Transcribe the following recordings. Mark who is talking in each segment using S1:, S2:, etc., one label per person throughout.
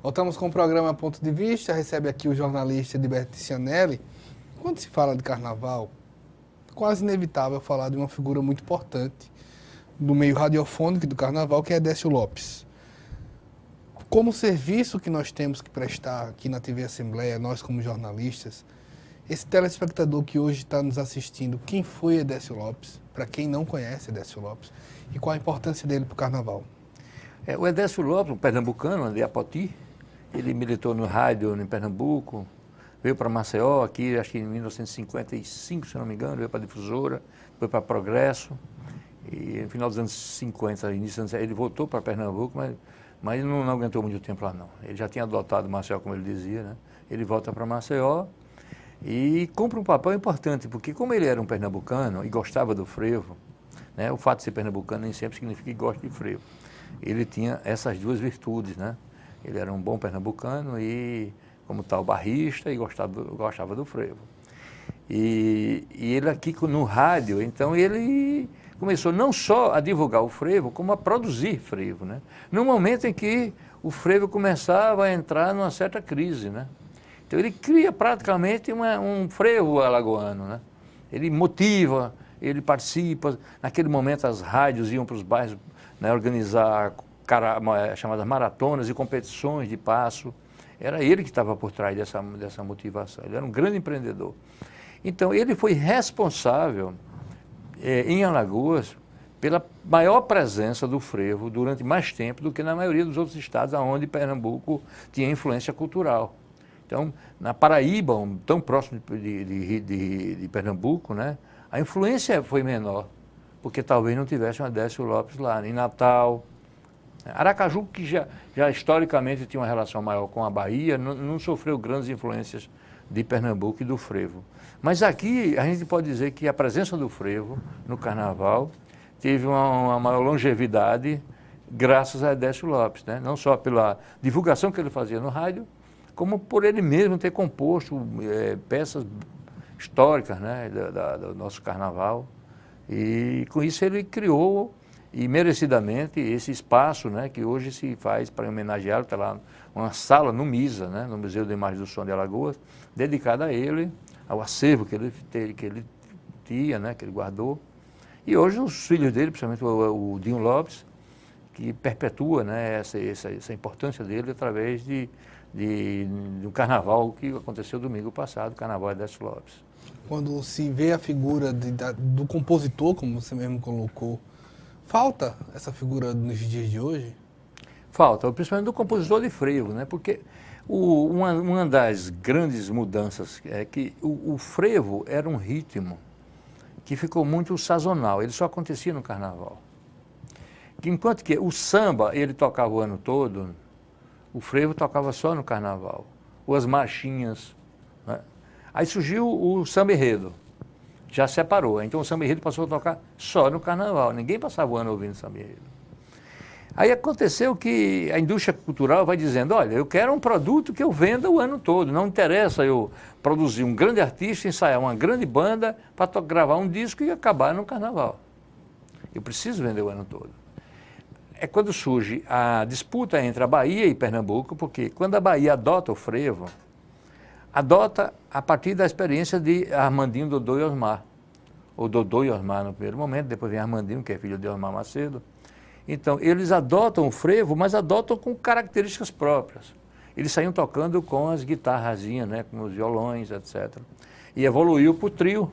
S1: Voltamos com o programa Ponto de Vista, recebe aqui o jornalista Ediberto Cianelli. Quando se fala de carnaval, quase inevitável falar de uma figura muito importante do meio radiofônico do carnaval, que é Décio Lopes. Como serviço que nós temos que prestar aqui na TV Assembleia, nós como jornalistas, esse telespectador que hoje está nos assistindo, quem foi Décio Lopes? Para quem não conhece Décio Lopes, e qual a importância dele para o carnaval?
S2: O Décio Lopes, um pernambucano de Apoti, ele militou no rádio em Pernambuco, veio para Maceió, aqui acho que em 1955, se não me engano, veio para a Difusora, foi para Progresso, e no final dos anos 50, início dos anos 60, ele voltou para Pernambuco, mas não aguentou muito tempo lá não. Ele já tinha adotado Maceió, como ele dizia, né? Ele volta para Maceió e cumpre um papel importante, porque como ele era um pernambucano e gostava do frevo, né? O fato de ser pernambucano nem sempre significa que gosta de frevo. Ele tinha essas duas virtudes, né? Ele era um bom pernambucano e, como tal, barrista e gostava do frevo. E ele aqui no rádio, então ele começou não só a divulgar o frevo, como a produzir frevo, né? No momento em que o frevo começava a entrar numa certa crise, né? Então ele cria praticamente um frevo alagoano, né? Ele motiva, ele participa. Naquele momento as rádios iam para os bairros, né, organizar chamadas maratonas e competições de passo. Era ele que estava por trás dessa motivação. Ele era um grande empreendedor. Então, ele foi responsável em Alagoas pela maior presença do frevo durante mais tempo do que na maioria dos outros estados onde Pernambuco tinha influência cultural. Então, na Paraíba, tão próximo de Pernambuco, né, a influência foi menor, porque talvez não tivesse uma Décio Lopes lá. Em Natal, Aracaju, que já historicamente tinha uma relação maior com a Bahia, não sofreu grandes influências de Pernambuco e do frevo. Mas aqui a gente pode dizer que a presença do frevo no carnaval teve uma maior longevidade graças a Décio Lopes, né? Não só pela divulgação que ele fazia no rádio, como por ele mesmo ter composto peças históricas, né, do nosso carnaval. E com isso ele criou, e merecidamente, esse espaço, né, que hoje se faz para homenageá-lo. Está lá uma sala no MISA, né, no Museu de Imagens do Som de Alagoas, dedicada a ele, ao acervo que ele tinha, né, que ele guardou. E hoje os filhos dele, principalmente o Dinho Lopes, que perpetua, né, essa importância dele através de um carnaval que aconteceu domingo passado, o Carnaval Décio Lopes.
S1: Quando se vê a figura do compositor, como você mesmo colocou, falta essa figura nos dias de hoje?
S2: Falta, principalmente do compositor de frevo, né? Porque uma das grandes mudanças é que o frevo era um ritmo que ficou muito sazonal, ele só acontecia no carnaval. Enquanto que o samba, ele tocava o ano todo, o frevo tocava só no carnaval, ou as marchinhas, né? Aí surgiu o samba-enredo, já separou, então o samba-enredo passou a tocar só no carnaval, ninguém passava o ano ouvindo samba-enredo. Aí aconteceu que a indústria cultural vai dizendo, olha, eu quero um produto que eu venda o ano todo, não interessa eu produzir um grande artista, ensaiar uma grande banda para gravar um disco e acabar no carnaval. Eu preciso vender o ano todo. É quando surge a disputa entre a Bahia e Pernambuco, porque quando a Bahia adota o frevo, adota a partir da experiência de Armandinho, Dodô e Osmar. Ou Dodô e Osmar no primeiro momento, depois vem Armandinho, que é filho de Osmar Macedo. Então, eles adotam o frevo, mas adotam com características próprias. Eles saíam tocando com as guitarrazinhas, né, com os violões, etc. E evoluiu para o trio.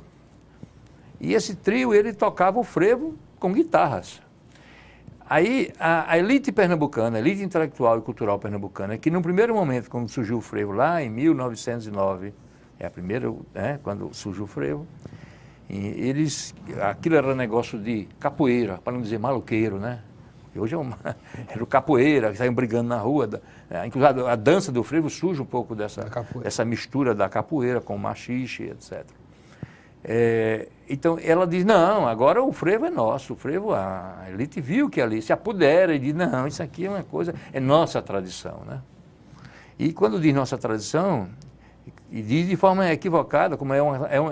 S2: E esse trio, ele tocava o frevo com guitarras. Aí, a elite pernambucana, a elite intelectual e cultural pernambucana, que no primeiro momento, quando surgiu o frevo, lá em 1909, é a primeira, né, quando surgiu o frevo, aquilo era negócio de capoeira, para não dizer maluqueiro, né? E hoje era o capoeira, que saíam brigando na rua. Inclusive, a dança do frevo surge um pouco dessa mistura da capoeira com o machixe, etc. Então, ela diz, não, agora o frevo é nosso, o frevo, a elite viu que ali se apodera e diz, não, isso aqui é uma coisa, é nossa tradição, né? E quando diz nossa tradição, e diz de forma equivocada, como é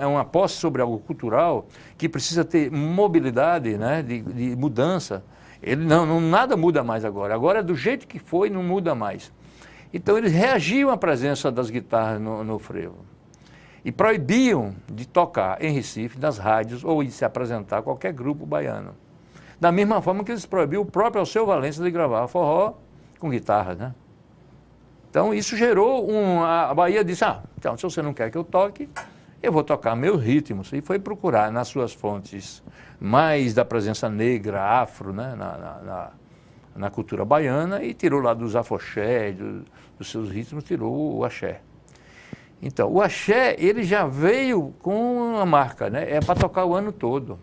S2: uma posse sobre algo cultural, que precisa ter mobilidade, né, de mudança. Nada muda mais agora. Agora, do jeito que foi, não muda mais. Então eles reagiam à presença das guitarras no frevo. E proibiam de tocar em Recife, nas rádios, ou de se apresentar a qualquer grupo baiano. Da mesma forma que eles proibiam o próprio Alceu Valença de gravar forró com guitarra, né? Então isso gerou a Bahia disse, então se você não quer que eu toque, eu vou tocar meus ritmos. E foi procurar nas suas fontes mais da presença negra, afro, né, na cultura baiana, e tirou lá dos afoxé, dos seus ritmos, tirou o axé. Então, o axé, ele já veio com uma marca, né? É para tocar o ano todo.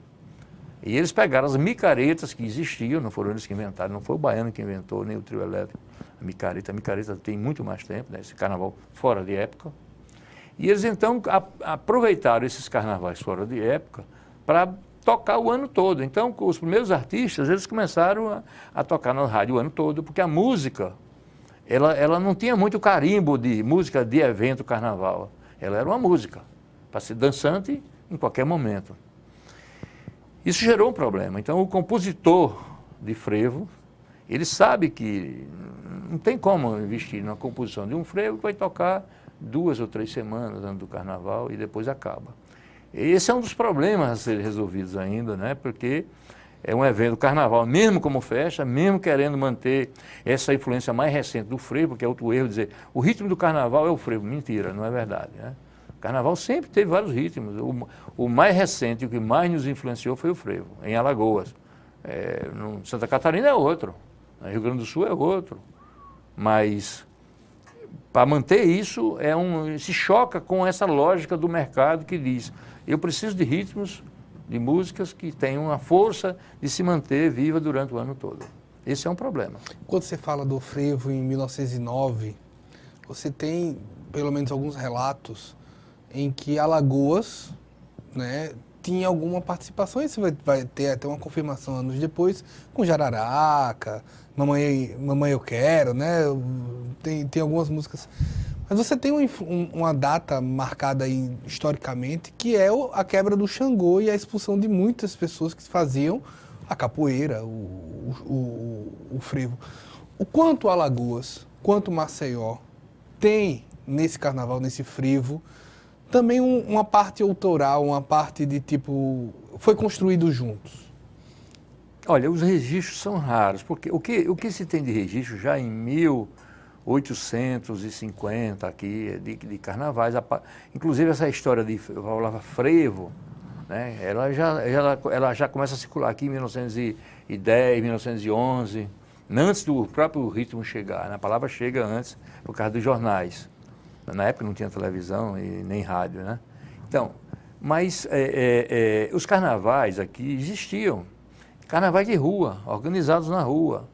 S2: E eles pegaram as micaretas que existiam, não foram eles que inventaram, não foi o baiano que inventou, nem o trio elétrico. A micareta tem muito mais tempo, né? Esse carnaval fora de época. E eles, então, aproveitaram esses carnavais fora de época para tocar o ano todo. Então, os primeiros artistas, eles começaram a tocar na rádio o ano todo, porque a música... Ela não tinha muito carimbo de música de evento carnaval. Ela era uma música para ser dançante em qualquer momento. Isso gerou um problema. Então, o compositor de frevo, ele sabe que não tem como investir na composição de um frevo que vai tocar 2 ou 3 semanas antes do carnaval e depois acaba. Esse é um dos problemas a serem resolvidos ainda, né? Porque é um evento carnaval, mesmo como festa, mesmo querendo manter essa influência mais recente do frevo, porque é outro erro dizer, o ritmo do carnaval é o frevo. Mentira, não é verdade, né? O carnaval sempre teve vários ritmos. O mais recente, o que mais nos influenciou foi o frevo, em Alagoas. No Santa Catarina é outro, no Rio Grande do Sul é outro. Mas, para manter isso, se choca com essa lógica do mercado que diz, eu preciso de ritmos, de músicas que tenham a força de se manter viva durante o ano todo. Esse é um problema.
S1: Quando você fala do frevo em 1909, você tem pelo menos alguns relatos em que Alagoas, né, tinha alguma participação, e você vai ter até uma confirmação anos depois, com Jararaca, Mamãe Eu Quero, né, tem algumas músicas. Mas você tem uma data marcada aí historicamente, que é a quebra do Xangô e a expulsão de muitas pessoas que faziam a capoeira, o frevo. O quanto Alagoas, quanto Maceió tem nesse carnaval, nesse frevo, também uma parte autoral, uma parte de tipo, foi construído juntos?
S2: Olha, os registros são raros, porque o que se tem de registro já em 1850 aqui, de carnavais, inclusive essa história de, eu falava frevo, né, ela já começa a circular aqui em 1910, 1911, antes do próprio ritmo chegar, né, a palavra chega antes por causa dos jornais. Na época não tinha televisão e nem rádio, né? Então, mas os carnavais aqui existiam, carnavais de rua, organizados na rua.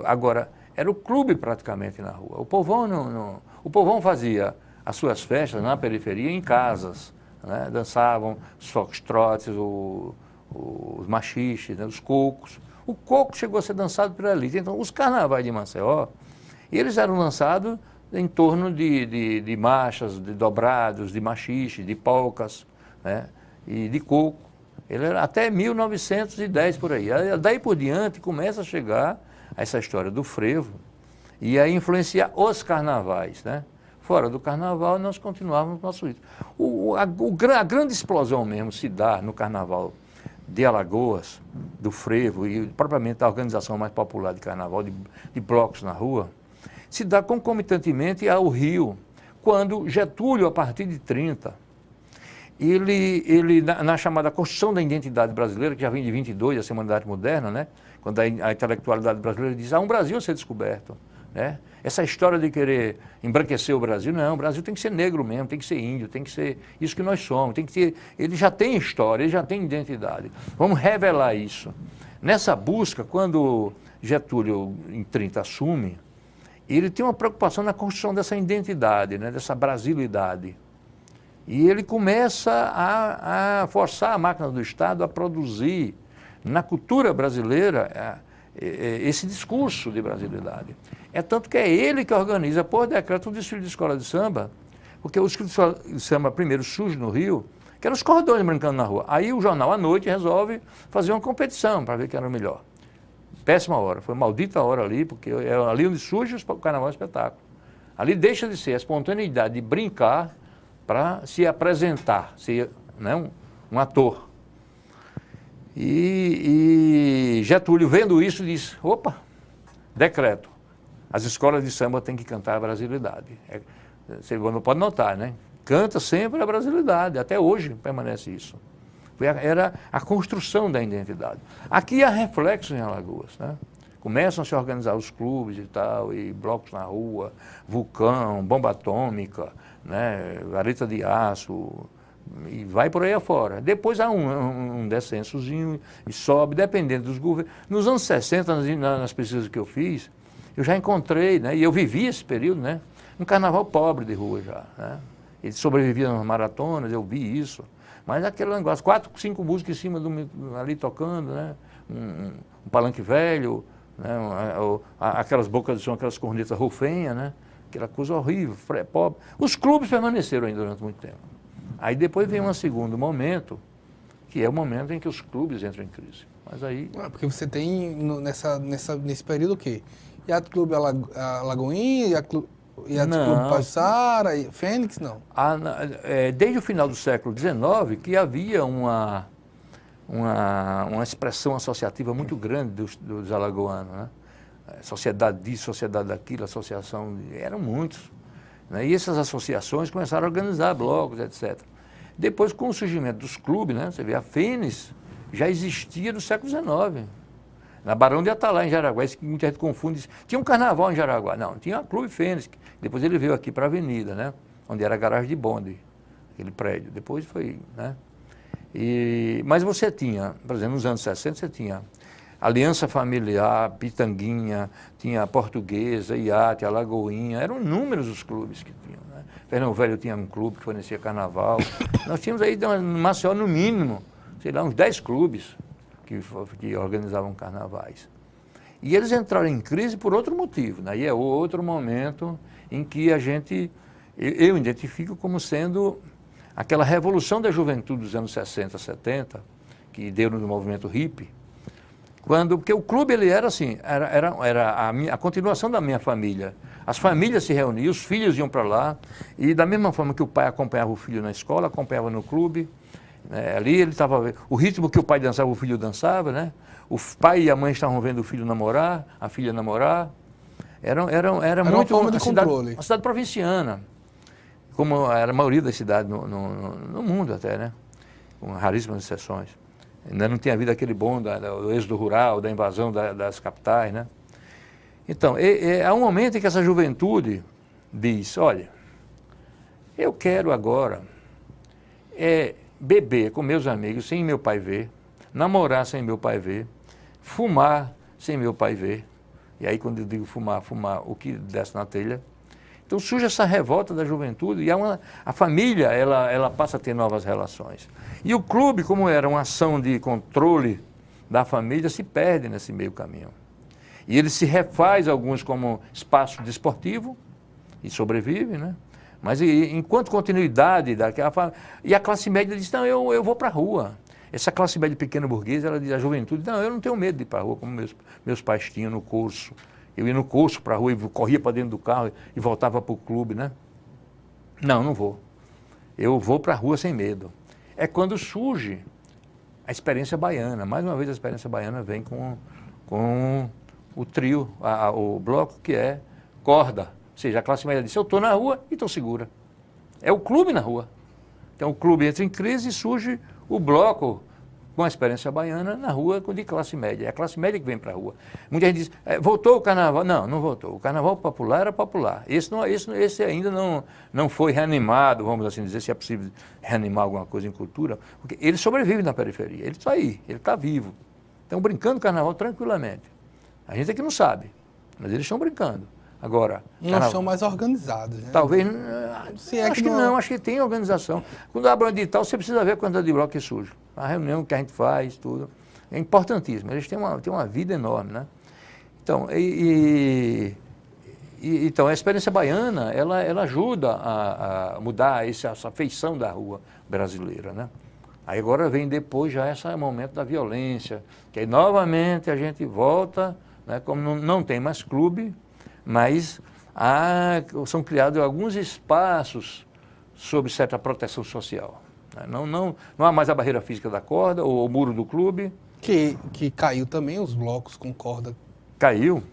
S2: Agora, era o clube praticamente na rua. O povão fazia as suas festas na periferia em casas, né? Dançavam os foxtrots, os machiches, né? Os cocos. O coco chegou a ser dançado por ali. Então, os carnavais de Maceió, eles eram lançados em torno de marchas, de dobrados, de machixe, de polcas, né? E de coco. Ele era até 1910 por aí. Daí por diante começa a chegar essa história do frevo e a influenciar os carnavais, né? Fora do carnaval nós continuávamos no nosso ritmo. A grande explosão mesmo se dá no carnaval de Alagoas, do frevo e propriamente a organização mais popular de carnaval, de blocos na rua, se dá concomitantemente ao Rio, quando Getúlio, a partir de 30, ele na chamada Constituição da Identidade Brasileira, que já vem de 22, a Semana da Arte Moderna, né? Quando a intelectualidade brasileira diz, há um Brasil a ser descoberto, né? Essa história de querer embranquecer o Brasil, não, o Brasil tem que ser negro mesmo, tem que ser índio, tem que ser isso que nós somos, tem que ter, ele já tem história, ele já tem identidade. Vamos revelar isso. Nessa busca, quando Getúlio, em 30, assume, ele tem uma preocupação na construção dessa identidade, né, dessa brasilidade. E ele começa a forçar a máquina do Estado a produzir na cultura brasileira esse discurso de brasilidade. É tanto que é ele que organiza, por decreto, o desfile de escola de samba, porque o desfile de escola de samba primeiro surge no Rio, que eram os cordões brincando na rua. Aí o jornal à noite resolve fazer uma competição para ver quem era o melhor. Péssima hora, foi maldita hora ali, porque é ali onde surge o carnaval espetáculo. Ali deixa de ser a espontaneidade de brincar para se apresentar, ser, né, um ator. E Getúlio, vendo isso, disse, opa, decreto, as escolas de samba têm que cantar a brasilidade. Você não pode notar, né? Canta sempre a brasilidade, até hoje permanece isso. Era a construção da identidade. Aqui há reflexos em Alagoas, né? Começam a se organizar os clubes e tal, e blocos na rua, vulcão, bomba atômica, né? Vareta de aço, e vai por aí afora. Depois há um descensozinho e sobe, dependendo dos governos. Nos anos 60, nas pesquisas que eu fiz, eu já encontrei, né? E eu vivi esse período, né? Um carnaval pobre de rua já, né? Ele sobrevivia nas maratonas, eu vi isso. Mas aquele negócio, 4, 5 músicos em cima ali tocando, né? Um palanque velho, né? Aquelas bocas de som, aquelas cornetas rufenhas, né? Aquela coisa horrível, pobre. Os clubes permaneceram ainda durante muito tempo. Aí depois vem um segundo momento, que é o momento em que os clubes entram em crise. Mas aí...
S1: Porque você tem nesse período o quê? Yacht Clube Alagoinha, Yacht Clube Pajuçara, Fênix, não?
S2: Desde o final do século XIX que havia uma expressão associativa muito grande dos alagoanos, né? Sociedade disso, sociedade daquilo, associação, eram muitos. Né? E essas associações começaram a organizar blocos, etc. Depois, com o surgimento dos clubes, né? Você vê, a Fênix já existia no século XIX. Na Barão de Atalá, em Jaraguá, isso que muita gente confunde. Tinha um carnaval em Jaraguá. Não, tinha o Clube Fênix. Depois ele veio aqui para a Avenida, né? Onde era a garagem de bonde, aquele prédio. Depois foi, né? Mas você tinha, por exemplo, nos anos 60, você tinha Aliança Familiar, Pitanguinha, tinha a Portuguesa, Iate, Alagoinha, eram inúmeros os clubes que tinham, né? Fernão Velho tinha um clube que fornecia carnaval. Nós tínhamos aí, no Maceió, no mínimo, sei lá, uns 10 clubes que organizavam carnavais. E eles entraram em crise por outro motivo, né? E é outro momento em que eu identifico como sendo aquela revolução da juventude dos anos 60, 70, que deu no movimento hippie, porque o clube ele era assim, era a continuação da minha família. As famílias se reuniam, os filhos iam para lá, e da mesma forma que o pai acompanhava o filho na escola, acompanhava no clube, né? Ali ele estava, o ritmo que o pai dançava, o filho dançava, né? O pai e a mãe estavam vendo o filho namorar, a filha namorar. Era muito
S1: uma forma de controle.
S2: Uma cidade provinciana, como era a maioria das cidades no mundo até, né? Com raríssimas exceções. Ainda não tinha havido aquele boom do êxodo rural, da invasão das capitais, né? Então, há um momento em que essa juventude diz, olha, eu quero agora beber com meus amigos sem meu pai ver, namorar sem meu pai ver, fumar sem meu pai ver. E aí, quando eu digo fumar, o que desce na telha. Então surge essa revolta da juventude e a família ela passa a ter novas relações. E o clube, como era uma ação de controle da família, se perde nesse meio caminho. E ele se refaz, alguns como espaço desportivo, e sobrevive, né? Mas enquanto continuidade daquela família. E a classe média diz, não, eu vou para a rua. Essa classe média pequena burguesa, ela diz, a juventude, não, eu não tenho medo de ir para a rua, como meus pais tinham no curso. Eu ia no curso para a rua e corria para dentro do carro e voltava para o clube, né? Não vou. Eu vou para a rua sem medo. É quando surge a experiência baiana. Mais uma vez a experiência baiana vem com o trio, o bloco que é corda. Ou seja, a classe média diz, eu estou na rua e estou segura. É o clube na rua. Então o clube entra em crise e surge o bloco com a experiência baiana na rua de classe média. É a classe média que vem para a rua. Muita gente diz, voltou o carnaval? Não voltou. O carnaval popular era popular. Esse ainda não foi reanimado, vamos assim dizer, se é possível reanimar alguma coisa em cultura, porque ele sobrevive na periferia. Ele está aí, ele está vivo. Estão brincando carnaval tranquilamente. A gente é que não sabe, mas eles estão brincando. Agora,
S1: não estão mais organizados, né?
S2: Talvez,
S1: acho que não,
S2: acho que tem organização. Quando abre um edital, você precisa ver a quantidade de bloco que surge. A reunião que a gente faz, tudo. É importantíssimo, eles têm uma vida enorme, né? Então, então a experiência baiana, ela ajuda a mudar essa feição da rua brasileira, né? Aí agora vem depois já esse momento da violência, que aí novamente a gente volta, né, como não tem mais clube, mas são criados alguns espaços sob certa proteção social. Não há mais a barreira física da corda ou o muro do clube.
S1: Que caiu também os blocos com corda.
S2: Caiu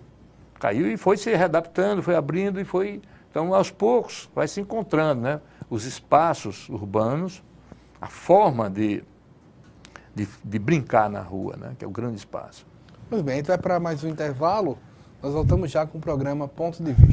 S2: e foi se readaptando, foi abrindo e foi... Então, aos poucos, vai se encontrando, né, os espaços urbanos, a forma de brincar na rua, né, que é o grande espaço.
S1: Muito bem, a gente vai para mais um intervalo. Nós voltamos já com o programa Ponto de Vista.